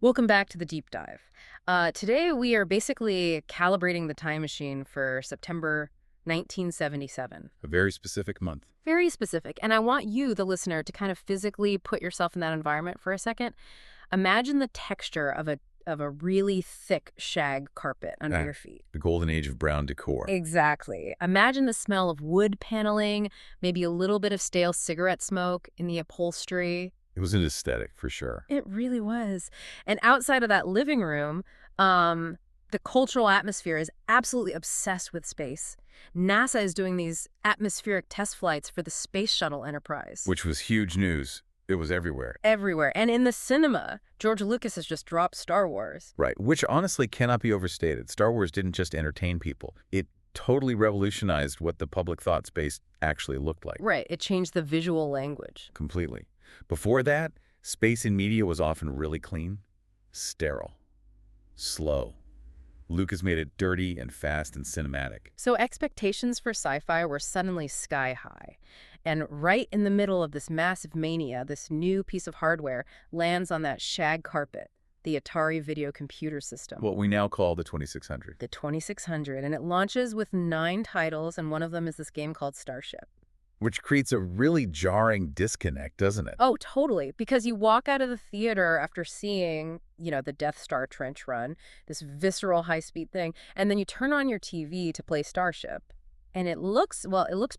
Welcome back to the deep dive. Today we are basically calibrating the time machine for September 1977. A very specific month. Very specific. And I want you, the listener, to kind of physically put yourself in that environment for a second. Imagine the texture of a really thick shag carpet under your feet. The golden age of brown decor. Exactly. Imagine the smell of wood paneling, maybe a little bit of stale cigarette smoke in the upholstery. It was an aesthetic, for sure. It really was. And outside of that living room, the cultural atmosphere is absolutely obsessed with space. NASA is doing these atmospheric test flights for the Space Shuttle Enterprise. Which was huge news. It was everywhere. Everywhere. And in the cinema, George Lucas has just dropped Star Wars. Right, which honestly cannot be overstated. Star Wars didn't just entertain people. It totally revolutionized what the public thought space actually looked like. Right. It changed the visual language. Completely. Before that, space in media was often really clean, sterile, slow. Lucas made it dirty and fast and cinematic. So expectations for sci-fi were suddenly sky high. And right in the middle of this massive mania, this new piece of hardware lands on that shag carpet, the Atari video computer system. What we now call the 2600. The 2600, and it launches with 9 titles, and one of them is this game called Starship. Which creates a really jarring disconnect, doesn't it? Oh, totally. Because you walk out of the theater after seeing, the Death Star trench run, this visceral high-speed thing, and then you turn on your TV to play Starship. And it looks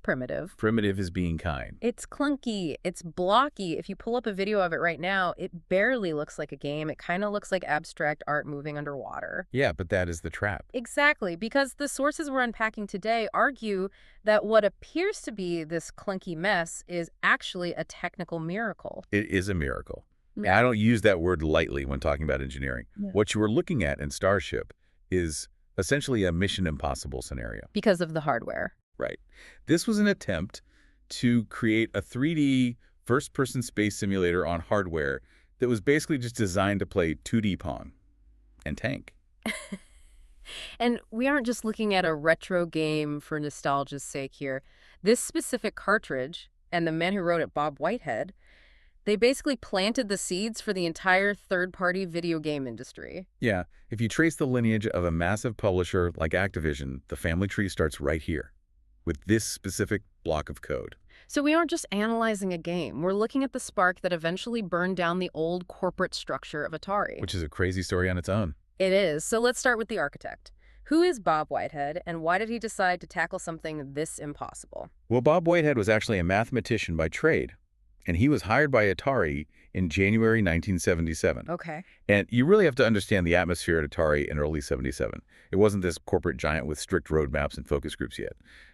primitive. Primitive is being kind. It's clunky. It's blocky. If you pull up a video of it right now, it barely looks like a game. It kind of looks like abstract art moving underwater. Yeah, but that is the trap. Exactly, because the sources we're unpacking today argue that what appears to be this clunky mess is actually a technical miracle. It is a miracle. I don't use that word lightly when talking about engineering. Yeah. What you were looking at in Starship is essentially a Mission Impossible scenario. Because of the hardware. Right. This was an attempt to create a 3D first-person space simulator on hardware that was basically just designed to play 2D Pong and tank. And we aren't just looking at a retro game for nostalgia's sake here. This specific cartridge, and the man who wrote it, Bob Whitehead, they basically planted the seeds for the entire third-party video game industry. Yeah, if you trace the lineage of a massive publisher like Activision, the family tree starts right here, with this specific block of code. So we aren't just analyzing a game. We're looking at the spark that eventually burned down the old corporate structure of Atari. Which is a crazy story on its own. It is. So let's start with the architect. Who is Bob Whitehead, and why did he decide to tackle something this impossible? Well, Bob Whitehead was actually a mathematician by trade, and he was hired by Atari in January 1977. Okay. And you really have to understand the atmosphere at Atari in early 77. It wasn't this corporate giant with strict roadmaps and focus groups yet.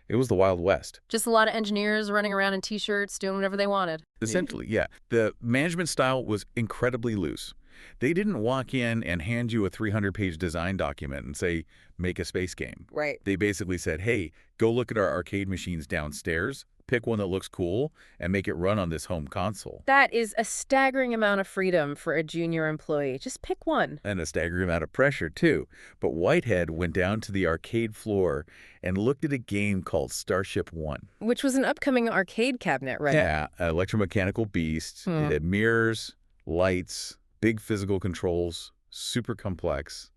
It was the Wild West. Just a lot of engineers running around in T-shirts, doing whatever they wanted. Essentially, yeah. The management style was incredibly loose. They didn't walk in and hand you a 300-page design document and say, make a space game. Right. They basically said, hey, go look at our arcade machines downstairs, pick one that looks cool, and make it run on this home console. That is a staggering amount of freedom for a junior employee. Just pick one. And a staggering amount of pressure, too. But Whitehead went down to the arcade floor and looked at a game called Starship 1. Which was an upcoming arcade cabinet, right? Yeah, an electromechanical beast. It had mirrors, lights, big physical controls, super complex.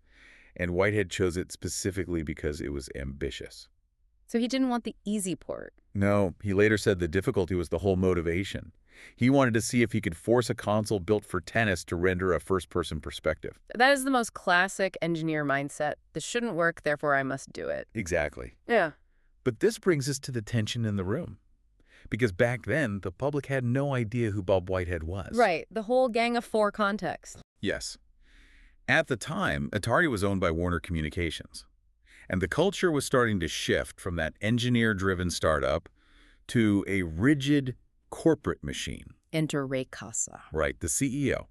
And Whitehead chose it specifically because it was ambitious. So he didn't want the easy port. No, he later said the difficulty was the whole motivation. He wanted to see if he could force a console built for tennis to render a first-person perspective. That is the most classic engineer mindset. This shouldn't work, therefore I must do it. Exactly. Yeah. But this brings us to the tension in the room. Because back then, the public had no idea who Bob Whitehead was. Right, the whole Gang of Four context. Yes. At the time, Atari was owned by Warner Communications. And the culture was starting to shift from that engineer-driven startup to a rigid corporate machine. Enter Ray Kassar. Right, the CEO.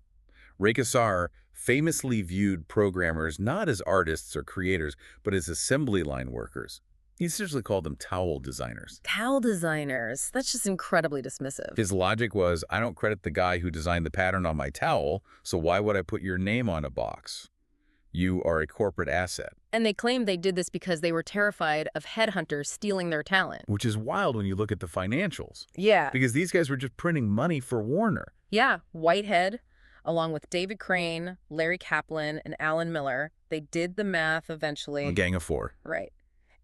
Ray Kassar famously viewed programmers not as artists or creators, but as assembly line workers. He essentially called them towel designers. Towel designers. That's just incredibly dismissive. His logic was, I don't credit the guy who designed the pattern on my towel, so why would I put your name on a box? You are a corporate asset. And they claimed they did this because they were terrified of headhunters stealing their talent. Which is wild when you look at the financials. Yeah. Because these guys were just printing money for Warner. Yeah, Whitehead, along with David Crane, Larry Kaplan, and Alan Miller. They did the math A eventually. gang of four. Right.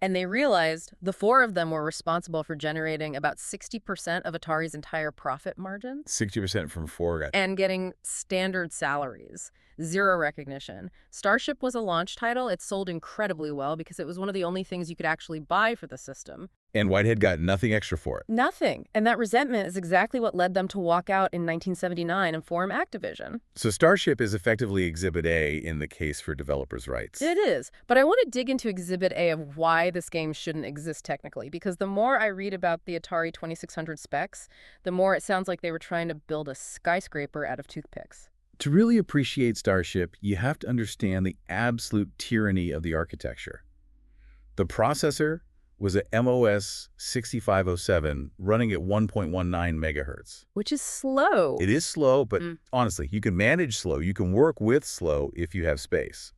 And they realized the four of them were responsible for generating about 60% of Atari's entire profit margin 60% from four guys. and getting standard salaries, zero recognition. Starship was a launch title. It sold incredibly well because it was one of the only things you could actually buy for the system. And Whitehead got nothing extra for it. Nothing. And that resentment is exactly what led them to walk out in 1979 and form Activision. So Starship is effectively Exhibit A in the case for developers' rights. It is. But I want to dig into Exhibit A of why this game shouldn't exist technically, because the more I read about the Atari 2600 specs, the more it sounds like they were trying to build a skyscraper out of toothpicks. To really appreciate Starship, you have to understand the absolute tyranny of the architecture. The processor was a MOS 6507 running at 1.19 megahertz. Which is slow. It is slow, but honestly, you can manage slow. You can work with slow if you have space.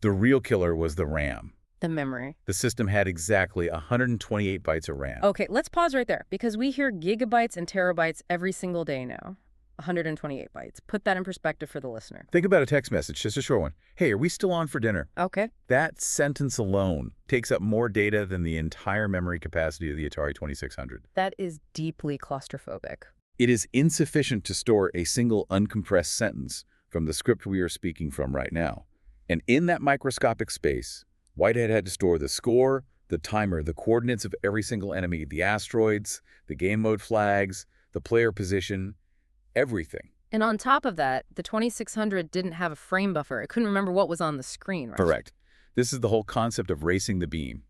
The real killer was the RAM. The memory. The system had exactly 128 bytes of RAM. Okay, let's pause right there, because we hear gigabytes and terabytes every single day now. 128 bytes. Put that in perspective for the listener. Think about a text message, just a short one. Hey, are we still on for dinner? Okay. That sentence alone takes up more data than the entire memory capacity of the Atari 2600. That is deeply claustrophobic. It is insufficient to store a single uncompressed sentence from the script we are speaking from right now. And in that microscopic space, Whitehead had to store the score, the timer, the coordinates of every single enemy, the asteroids, the game mode flags, the player position, everything. And on top of that, the 2600 didn't have a frame buffer. It couldn't remember what was on the screen, right? Correct. This is the whole concept of racing the beam.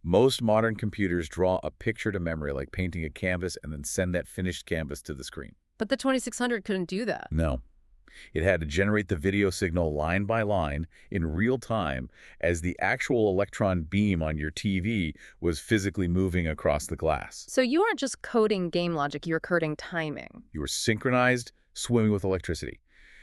Most modern computers draw a picture to memory, like painting a canvas and then send that finished canvas to the screen. But the 2600 couldn't do that. No. It had to generate the video signal line by line in real time as the actual electron beam on your TV was physically moving across the glass. So you aren't just coding game logic, you're coding timing. You were synchronized, swimming with electricity.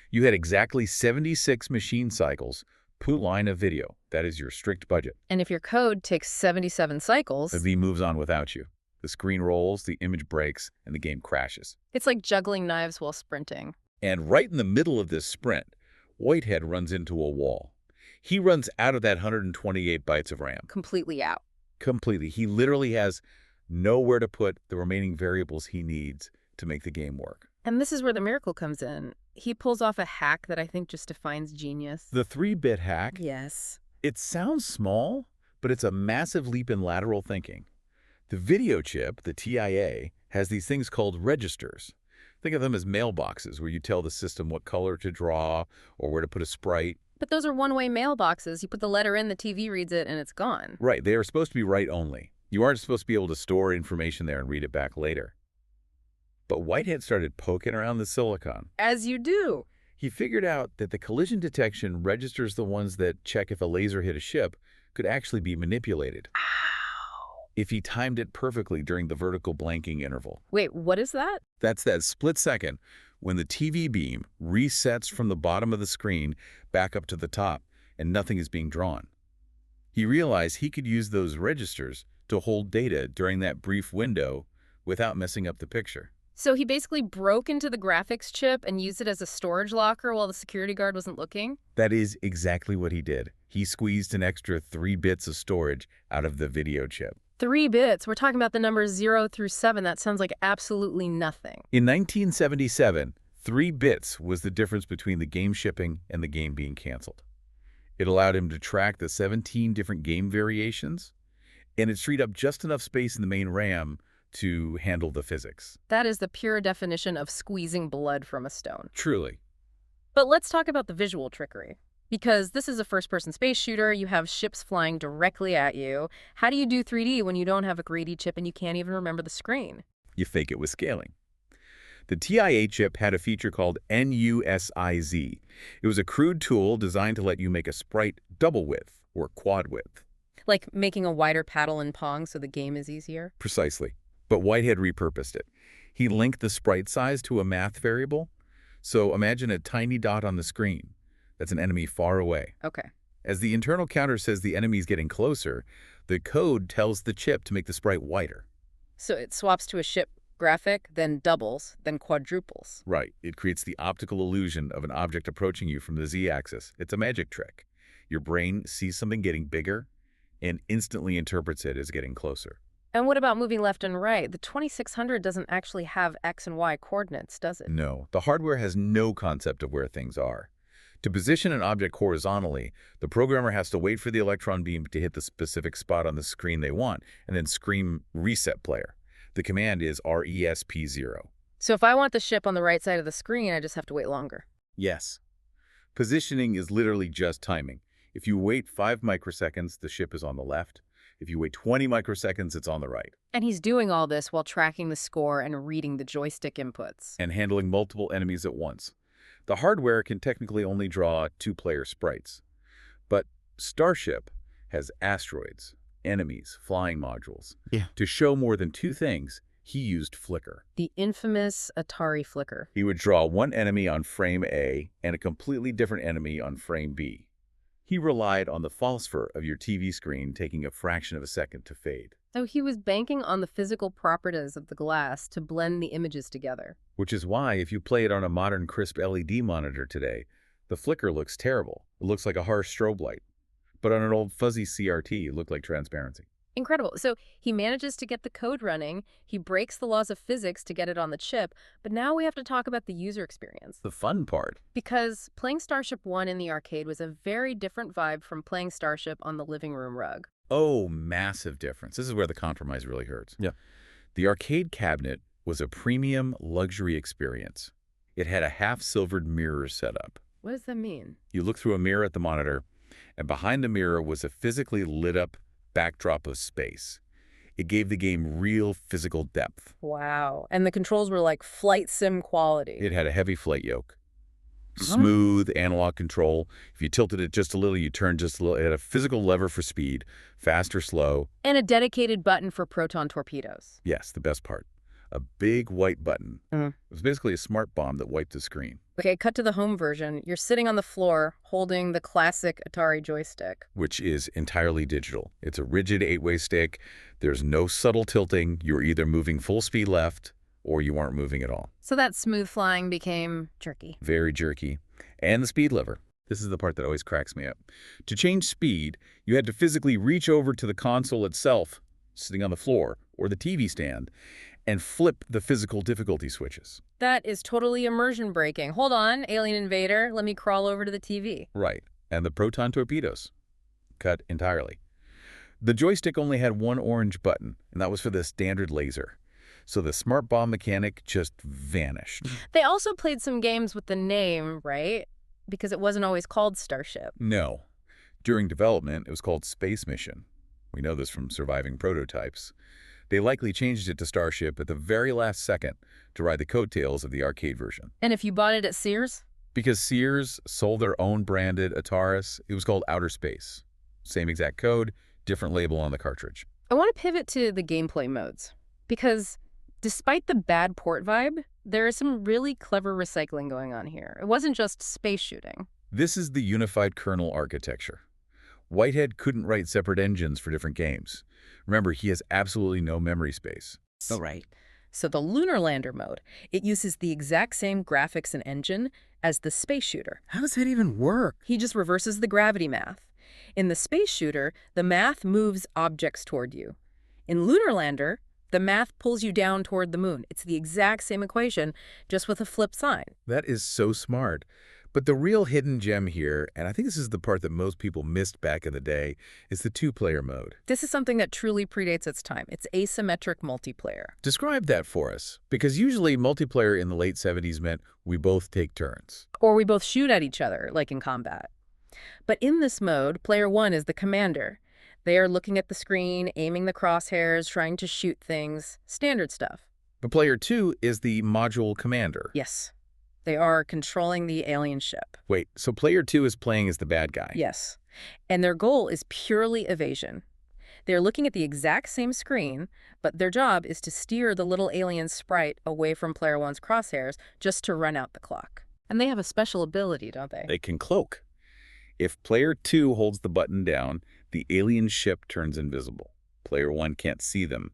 You had exactly 76 machine cycles per line of video. That is your strict budget. And if your code takes 77 cycles, The beam moves on without you. The screen rolls, the image breaks, and the game crashes. it's like juggling knives while sprinting. And right in the middle of this sprint, Whitehead runs into a wall. He runs out of that 128 bytes of RAM. Completely out. Completely. He literally has nowhere to put the remaining variables he needs to make the game work. And this is where the miracle comes in. He pulls off a hack that I think just defines genius. The 3-bit hack, Yes. it sounds small, but it's a massive leap in lateral thinking. The video chip, the TIA, has these things called registers. Think of them as mailboxes where you tell the system what color to draw or where to put a sprite. But those are one-way mailboxes. You put the letter in, the TV reads it, and it's gone. Right, they are supposed to be write-only. You aren't supposed to be able to store information there and read it back later. But Whitehead started poking around the silicon. As you do. He figured out that the collision detection registers, the ones that check if a laser hit a ship, could actually be manipulated if he timed it perfectly during the vertical blanking interval. Wait, what is that? That's that split second when the TV beam resets from the bottom of the screen back up to the top and nothing is being drawn. He realized he could use those registers to hold data during that brief window without messing up the picture. So he basically broke into the graphics chip and used it as a storage locker while the security guard wasn't looking? That is exactly what he did. He squeezed an extra 3 bits of storage out of the video chip. 3 bits? We're talking about the numbers 0 through 7. That sounds like absolutely nothing. In 1977, 3 bits was the difference between the game shipping and the game being canceled. It allowed him to track the 17 different game variations, and it freed up just enough space in the main RAM to handle the physics. That is the pure definition of squeezing blood from a stone. Truly. But let's talk about the visual trickery. Because this is a first-person space shooter, you have ships flying directly at you. How do you do 3D when you don't have a greedy chip and you can't even remember the screen? You fake it with scaling. The TIA chip had a feature called NUSIZ. It was a crude tool designed to let you make a sprite double width or quad width. Like making a wider paddle in Pong so the game is easier? Precisely. But Whitehead repurposed it. He linked the sprite size to a math variable. So imagine a tiny dot on the screen. That's an enemy far away. Okay. As the internal counter says the enemy is getting closer, the code tells the chip to make the sprite wider. So it swaps to a ship graphic, then doubles, then quadruples. Right. It creates the optical illusion of an object approaching you from the z-axis. It's a magic trick. Your brain sees something getting bigger and instantly interprets it as getting closer. And what about moving left and right? The 2600 doesn't actually have X and Y coordinates, does it? No, the hardware has no concept of where things are. To position an object horizontally, the programmer has to wait for the electron beam to hit the specific spot on the screen they want, and then scream reset player. The command is RESP0. So if I want the ship on the right side of the screen, I just have to wait longer. Yes. Positioning is literally just timing. If you wait 5 microseconds, the ship is on the left. If you wait 20 microseconds, it's on the right. And he's doing all this while tracking the score and reading the joystick inputs. And handling multiple enemies at once. The hardware can technically only draw 2-player sprites. But Starship has asteroids, enemies, flying modules. Yeah. To show more than 2 things, he used flicker. The infamous Atari flicker. He would draw one enemy on frame A and a completely different enemy on frame B. He relied on the phosphor of your TV screen taking a fraction of a second to fade. So he was banking on the physical properties of the glass to blend the images together. Which is why, if you play it on a modern crisp LED monitor today, the flicker looks terrible. It looks like a harsh strobe light. But on an old fuzzy CRT, it looked like transparency. Incredible. So he manages to get the code running, he breaks the laws of physics to get it on the chip, but now we have to talk about the user experience. The fun part. Because playing Starship 1 in the arcade was a very different vibe from playing Starship on the living room rug. Oh, massive difference. This is where the compromise really hurts. Yeah. The arcade cabinet was a premium luxury experience. It had a half-silvered mirror setup. What does that mean? You look through a mirror at the monitor, and behind the mirror was a physically lit-up backdrop of space. It gave the game real physical depth. Wow. And the controls were like flight sim quality. It had a heavy flight yoke. Smooth analog control. If you tilted it just a little, you turned just a little. It had a physical lever for speed, fast or slow. And a dedicated button for proton torpedoes. Yes, the best part. A big white button. Mm. It was basically a smart bomb that wiped the screen. Okay, cut to the home version. You're sitting on the floor holding the classic Atari joystick. Which is entirely digital. It's a rigid 8-way stick. There's no subtle tilting. You're either moving full speed left or you aren't moving at all. So that smooth flying became jerky. Very jerky. And the speed lever. This is the part that always cracks me up. To change speed, you had to physically reach over to the console itself, sitting on the floor, or the TV stand, and flip the physical difficulty switches. That is totally immersion breaking. Hold on, alien invader. Let me crawl over to the TV. Right. And the proton torpedoes. Cut entirely. The joystick only had one orange button, and that was for the standard laser. So the smart bomb mechanic just vanished. They also played some games with the name, right? Because it wasn't always called Starship. No. During development, it was called Space Mission. We know this from surviving prototypes. They likely changed it to Starship at the very last second to ride the coattails of the arcade version. And if you bought it at Sears? Because Sears sold their own branded Ataris, it was called Outer Space. Same exact code, different label on the cartridge. I want to pivot to the gameplay modes. Because despite the bad port vibe, there is some really clever recycling going on here. It wasn't just space shooting. This is the unified kernel architecture. Whitehead couldn't write separate engines for different games. Remember, he has absolutely no memory space. Oh, right. So the Lunar Lander mode, it uses the exact same graphics and engine as the space shooter. How does that even work? He just reverses the gravity math. In the space shooter, the math moves objects toward you. In Lunar Lander, the math pulls you down toward the moon. It's the exact same equation, just with a flip sign. That is so smart. But the real hidden gem here, and I think this is the part that most people missed back in the day, is the 2-player mode. This is something that truly predates its time. It's asymmetric multiplayer. Describe that for us, because usually multiplayer in the late 70s meant we both take turns. Or we both shoot at each other, like in combat. But in this mode, player 1 is the commander. They are looking at the screen, aiming the crosshairs, trying to shoot things. Standard stuff. But player 2 is the module commander. Yes. They are controlling the alien ship. Wait, so player 2 is playing as the bad guy? Yes. And their goal is purely evasion. They're looking at the exact same screen, but their job is to steer the little alien sprite away from player 1's crosshairs just to run out the clock. And they have a special ability, don't they? They can cloak. If player 2 holds the button down, the alien ship turns invisible. Player 1 can't see them,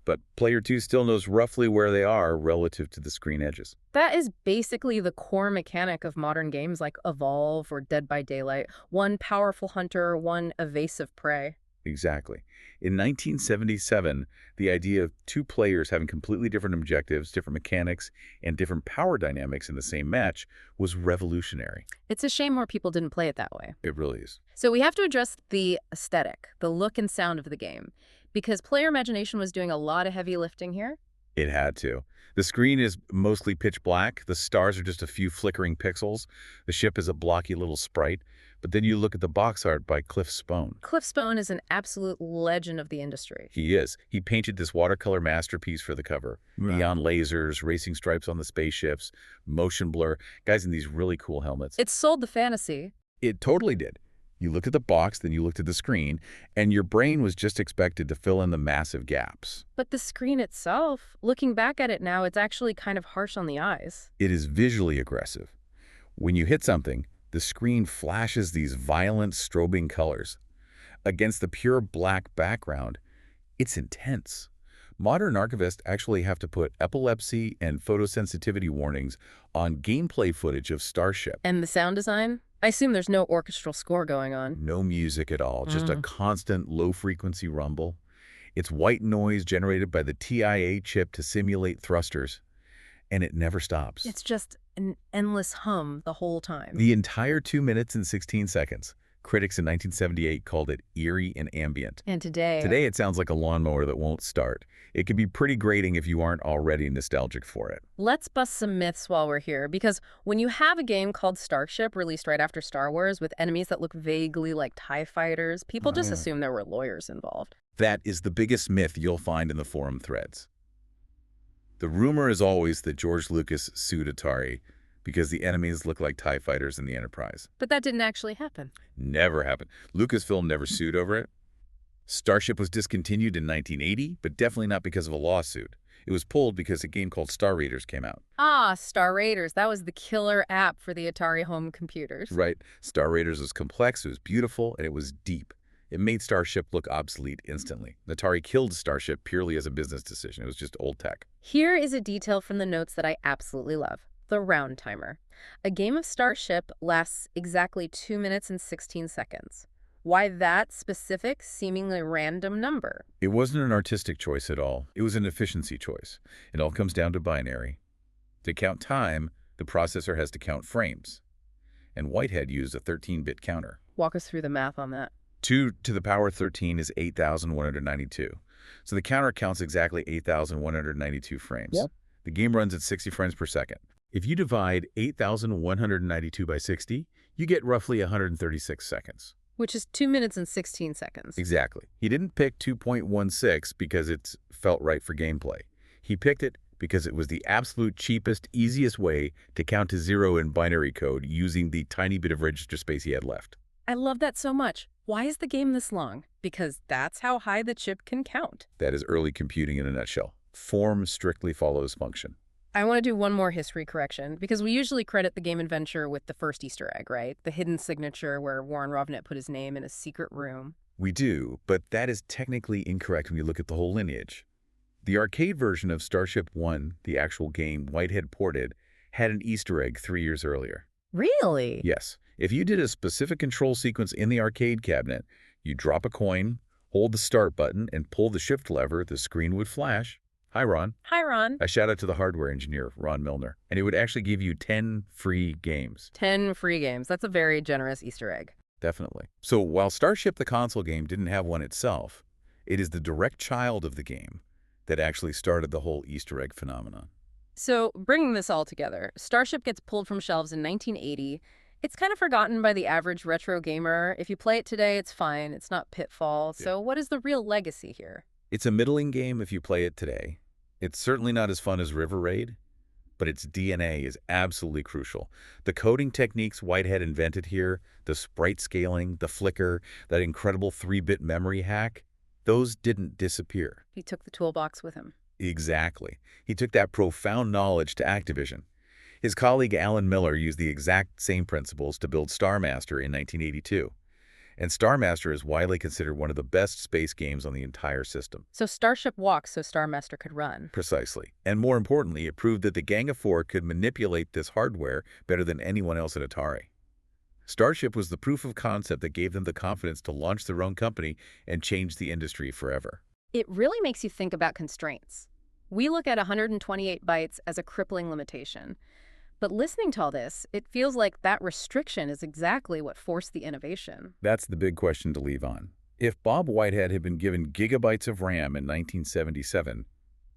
but player 2 still knows roughly where they are relative to the screen edges. That is basically the core mechanic of modern games like Evolve or Dead by Daylight. One powerful hunter, one evasive prey. Exactly. In 1977, the idea of two players having completely different objectives, different mechanics, and different power dynamics in the same match was revolutionary. It's a shame more people didn't play it that way. It really is. So we have to address the aesthetic, the look and sound of the game, because player imagination was doing a lot of heavy lifting here. It had to. The screen is mostly pitch black. The stars are just a few flickering pixels. The ship is a blocky little sprite. But then you look at the box art by Cliff Spohn. Cliff Spohn is an absolute legend of the industry. He is. He painted this watercolor masterpiece for the cover. Right. Neon lasers, racing stripes on the spaceships, motion blur, guys in these really cool helmets. It sold the fantasy. It totally did. You looked at the box, then you looked at the screen, and your brain was just expected to fill in the massive gaps. But the screen itself, looking back at it now, it's actually kind of harsh on the eyes. It is visually aggressive. When you hit something, the screen flashes these violent strobing colors. Against the pure black background, it's intense. Modern archivists actually have to put epilepsy and photosensitivity warnings on gameplay footage of Starship. And the sound design? I assume there's no orchestral score going on. No music at all, just a constant low-frequency rumble. It's white noise generated by the TIA chip to simulate thrusters, and it never stops. It's just an endless hum the whole time. The entire 2 minutes and 16 seconds. Critics in 1978 called it eerie and ambient. And today... Today it sounds like a lawnmower that won't start. It can be pretty grating if you aren't already nostalgic for it. Let's bust some myths while we're here, because when you have a game called Starship released right after Star Wars with enemies that look vaguely like TIE fighters, people just assume there were lawyers involved. That is the biggest myth you'll find in the forum threads. The rumor is always that George Lucas sued Atari because the enemies look like TIE fighters in the Enterprise. But that didn't actually happen. Never happened. Lucasfilm never sued over it. Starship was discontinued in 1980, but definitely not because of a lawsuit. It was pulled because a game called Star Raiders came out. Ah, Star Raiders. That was the killer app for the Atari home computers. Right. Star Raiders was complex, it was beautiful, and it was deep. It made Starship look obsolete instantly. Atari killed Starship purely as a business decision. It was just old tech. Here is a detail from the notes that I absolutely love. The round timer. A game of Starship lasts exactly 2 minutes and 16 seconds. Why that specific, seemingly random number? It wasn't an artistic choice at all. It was an efficiency choice. It all comes down to binary. To count time, the processor has to count frames. And Whitehead used a 13-bit counter. Walk us through the math on that. 2 to the power 13 is 8,192. So the counter counts exactly 8,192 frames. Yep. The game runs at 60 frames per second. If you divide 8,192 by 60, you get roughly 136 seconds. Which is 2 minutes and 16 seconds. Exactly. He didn't pick 2.16 because it felt right for gameplay. He picked it because it was the absolute cheapest, easiest way to count to 0 in binary code using the tiny bit of register space he had left. I love that so much. Why is the game this long? Because that's how high the chip can count. That is early computing in a nutshell. Form strictly follows function. I want to do one more history correction, because we usually credit the game inventor with the first Easter egg, right? The hidden signature where Warren Robinett put his name in a secret room. We do, but that is technically incorrect when you look at the whole lineage. The arcade version of Starship 1, the actual game Whitehead ported, had an Easter egg 3 years earlier. Really? Yes. If you did a specific control sequence in the arcade cabinet, you drop a coin, hold the start button, and pull the shift lever, the screen would flash. Hi, Ron. Hi, Ron. A shout out to the hardware engineer, Ron Milner. And it would actually give you 10 free games. 10 free games. That's a very generous Easter egg. Definitely. So while Starship the console game didn't have one itself, it is the direct child of the game that actually started the whole Easter egg phenomenon. So bringing this all together, Starship gets pulled from shelves in 1980. It's kind of forgotten by the average retro gamer. If you play it today, it's fine. It's not Pitfall. So what is the real legacy here? It's a middling game if you play it today. It's certainly not as fun as River Raid, but its DNA is absolutely crucial. The coding techniques Whitehead invented here, the sprite scaling, the flicker, that incredible 3-bit memory hack, those didn't disappear. He took the toolbox with him. Exactly. He took that profound knowledge to Activision. His colleague Alan Miller used the exact same principles to build Star Master in 1982. And Star Master is widely considered one of the best space games on the entire system. So Starship walked so Star Master could run. Precisely. And more importantly, it proved that the Gang of Four could manipulate this hardware better than anyone else at Atari. Starship was the proof of concept that gave them the confidence to launch their own company and change the industry forever. It really makes you think about constraints. We look at 128 bytes as a crippling limitation. But listening to all this, it feels like that restriction is exactly what forced the innovation. That's the big question to leave on. If Bob Whitehead had been given gigabytes of RAM in 1977,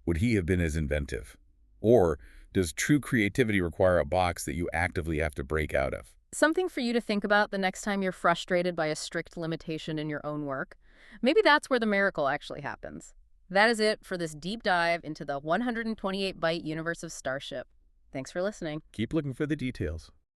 would he have been as inventive? Or does true creativity require a box that you actively have to break out of? Something for you to think about the next time you're frustrated by a strict limitation in your own work. Maybe that's where the miracle actually happens. That is it for this deep dive into the 128-byte universe of Starship. Thanks for listening. Keep looking for the details.